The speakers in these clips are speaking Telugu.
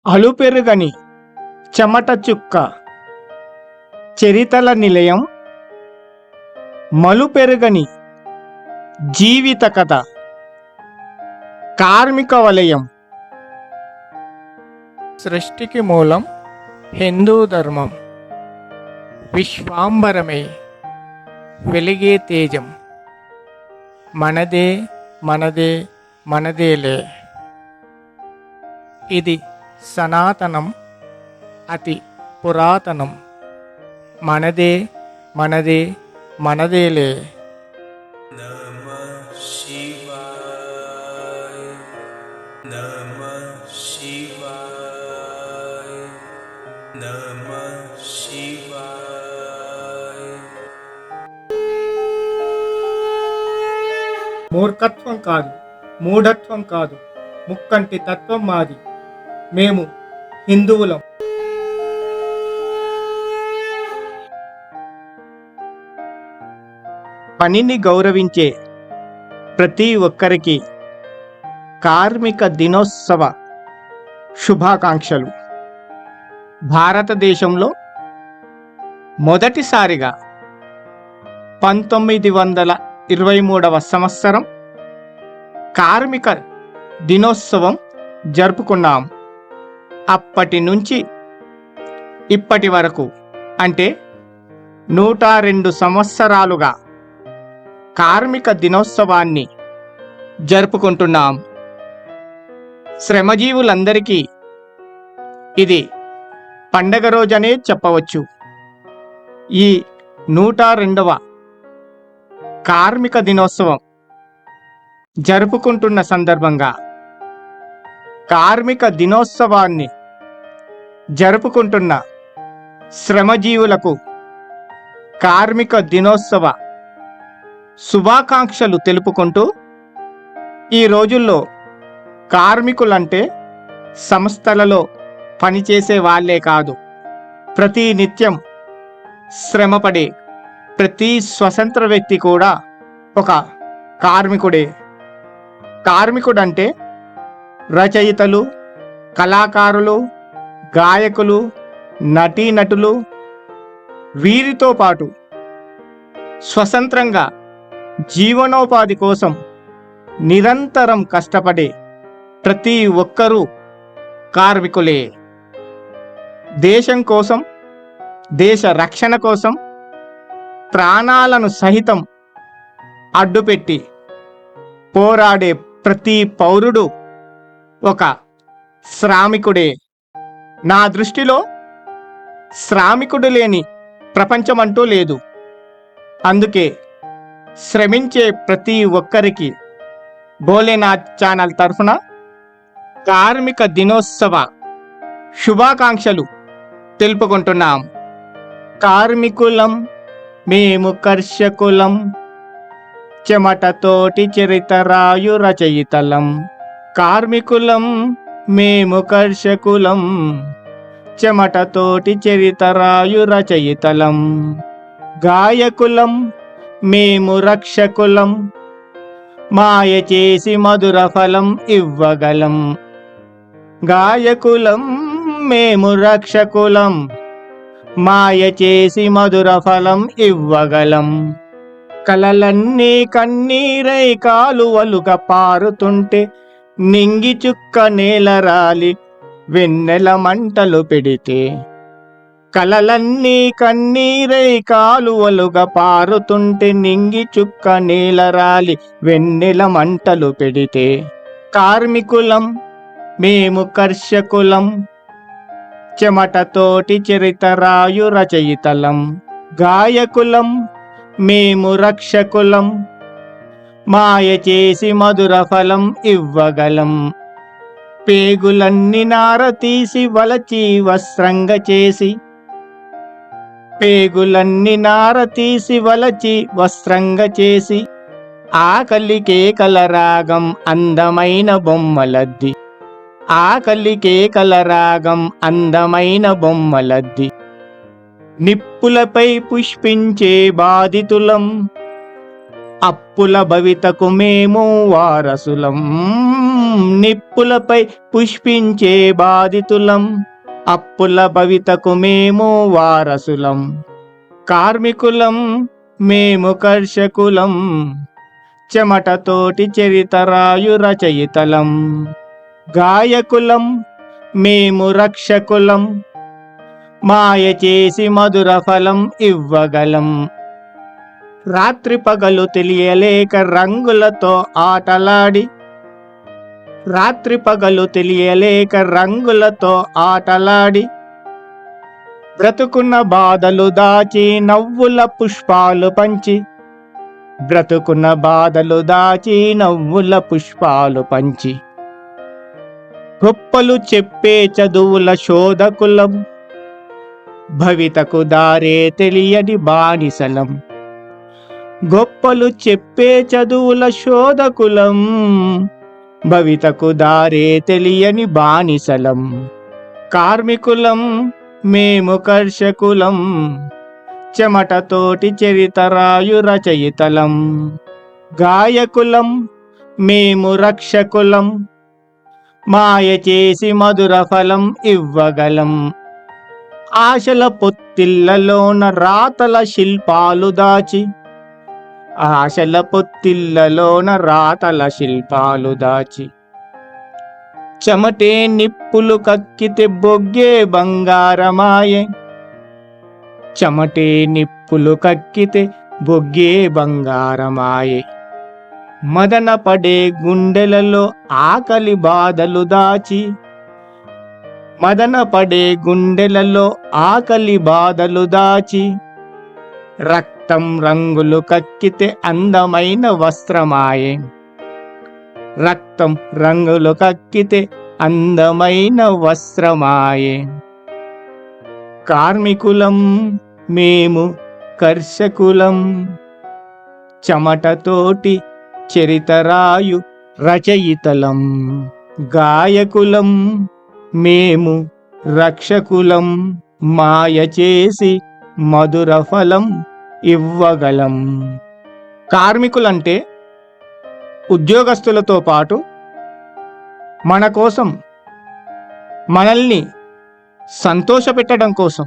అలుపెరుగని చెమట చుక్క చరితల నిలయం, మలుపెరుగని జీవిత కథ కార్మిక వలయం. సృష్టికి మూలం హిందూ ధర్మం. విశ్వాంబరమే వెలిగే తేజం. మనదే మనదే మనదేలే. ఇది సనాతనం, అతి పురాతనం. మనదే మనదే మనదేలే. నమః శివాయ, నమః శివాయ, నమః శివాయ. మూర్ఖత్వం కాదు, మూఢత్వం కాదు, ముక్కంటి తత్వం మాది. మేము హిందువులం. పనిని గౌరవించే ప్రతి ఒక్కరికి కార్మిక దినోత్సవ శుభాకాంక్షలు. భారతదేశంలో మొదటిసారిగా 1923వ సంవత్సరం కార్మిక దినోత్సవం జరుపుకున్నాం. అప్పటి నుంచి ఇప్పటి వరకు అంటే 102 సంవత్సరాలుగా కార్మిక దినోత్సవాన్ని జరుపుకుంటున్నాం. శ్రమజీవులందరికీ ఇది పండగ రోజనే చెప్పవచ్చు. ఈ 102వ కార్మిక దినోత్సవం జరుపుకుంటున్న సందర్భంగా కార్మిక దినోత్సవాన్ని జరుపుకుంటున్న శ్రమజీవులకు కార్మిక దినోత్సవ శుభాకాంక్షలు తెలుపుకుంటూ, ఈ రోజుల్లో కార్మికులంటే సంస్థలలో పనిచేసే వాళ్ళే కాదు, ప్రతి నిత్యం శ్రమపడే ప్రతి స్వతంత్ర వ్యక్తి కూడా ఒక కార్మికుడే. కార్మికుడంటే రచయితలు, కళాకారులు, గాయకులు, నటీనటులు, వీరితో పాటు స్వతంత్రంగా జీవనోపాధి కోసం నిరంతరం కష్టపడే ప్రతి ఒక్కరూ కార్మికులే. దేశం కోసం, దేశ రక్షణ కోసం ప్రాణాలను సహితం అడ్డుపెట్టి పోరాడే ప్రతి పౌరుడు ఒక శ్రామికుడే. నా దృష్టిలో శ్రామికుడు లేని ప్రపంచమంటూ లేదు. అందుకే శ్రమించే ప్రతి ఒక్కరికి భోలేనాథ్ ఛానల్ తరఫున కార్మిక దినోత్సవ శుభాకాంక్షలు తెలుపుకుంటున్నాం. కార్మికులం మేము, కర్షకులం, చెమటతోటి చరిత రాయు రచయితలం. కార్మికులం మేము, కర్షకులం, చెమటతోటి చరిత రాయు రచయితలం. గాయకులం మేము, రక్షకులం, మాయ చేసి మధుర ఫలం ఇవ్వగలం. గాయకులం మేము, రక్షకులం, మాయ చేసి మధుర ఫలం ఇవ్వగలం. కలలన్నీ కన్నీరై కాలువలుగా పారుతుంటే నింగి చుక్క నేల రాలి వెన్నెల మంటలు పెడితే. కలలన్నీ కన్నీరై కాలువలుగా పారుతుంటే నింగి చుక్క నేల రాలి వెన్నెల మంటలు పెడితే. కార్మికులం మేము, కర్షకులం, చెమటతోటి చరిత రాయు రచయితలం. గాయకులం మేము, రక్షకులం, మాయ చేసి మధుర ఫలం ఇవ్వగలం. పేగులన్నీ నార తీసి వలచి వస్త్రంగా చేసి, పేగులన్నీ నార తీసి వలచి వస్త్రంగా చేసి, ఆకలి కేకల రాగం అందమైన బొమ్మలద్ది. ఆకలి కేకల రాగం అందమైన బొమ్మలద్ది. నిప్పులపై పుష్పించే బాధితులం, అప్పుల భవితకు మేము వారసులం, నిప్పులపై పుష్పించే బాధితులం. అప్పుల భవితకు మేము వారసులం, కార్మికులం మేము కర్షకులం, చెమటతోటి చరితరాయు రచయితలం. గాయకులం మేము రక్షకులం, మాయ చేసి మధుర ఫలం ఇవ్వగలం. రాత్రి పగలు తెలియలేక రంగులతో ఆటలాడి, రాత్రి పగలు తెలియలేక రంగులతో ఆటలాడి, బ్రతుకున్న బాధలు దాచి నవ్వుల పుష్పాలు పంచి, బ్రతుకున్న బాధలు దాచి నవ్వుల పుష్పాలు పంచి, గొప్పలు చెప్పే చదువుల శోధకులం, భవితకు దారే తెలియని బానిసలం. గొప్పలు చెప్పే చదువుల శోధకులం, భవితకు దారే తెలియని బానిసలం. కార్మికులం మేము కర్షకులం, చెమటతోటి చరితరాయు రచయితలం. గాయకులం మేము రక్షకులం, మాయ చేసి మధుర ఫలం ఇవ్వగలం. ఆశల పొత్తిళ్లలోన రాతల శిల్పాలు దాచి, ఆశల పొత్తిళ్లలోన రాతల శిల్పాలు దాచి, చెమటే నిప్పులు కక్కితే బొగ్గే బంగారమాయే, చెమటే నిప్పులు కక్కితే బొగ్గే బంగారమాయే. మదన పడే గుండెలలో ఆకలి బాధలు దాచి, మదన పడే గుండెలలో ఆకలి బాధలు దాచి, రక్తం రంగులు కక్కితే అందమైన వస్త్రమాయే, రక్తం రంగులు కక్కితే అందమైన వస్త్రమాయే. కార్మికులం మేము కర్షకులం, చెమటతోటి చరితరాయు రచయితలం. గాయకులం మేము రక్షకులం, మాయ చేసి మధుర ఫలం ఇవ్వగలం. కార్మికులంటే ఉద్యోగస్తులతో పాటు మన కోసం, మనల్ని సంతోషపెట్టడం కోసం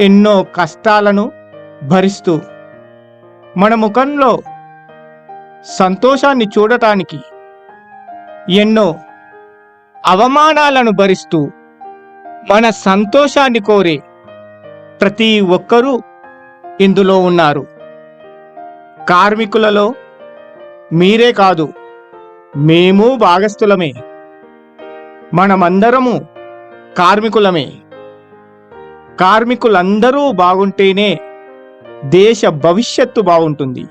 ఎన్నో కష్టాలను భరిస్తూ మన ముఖంలో సంతోషాన్ని చూడటానికి ఎన్నో అవమానాలను భరిస్తూ మన సంతోషాన్ని కోరే ప్రతి ఒక్కరూ ఇందులో ఉన్నారు. కార్మికులలో మీరే కాదు, మేము భాగస్థులమే. మనమందరము కార్మికులమే. కార్మికులందరూ బాగుంటేనే దేశ భవిష్యత్తు బాగుంటుంది.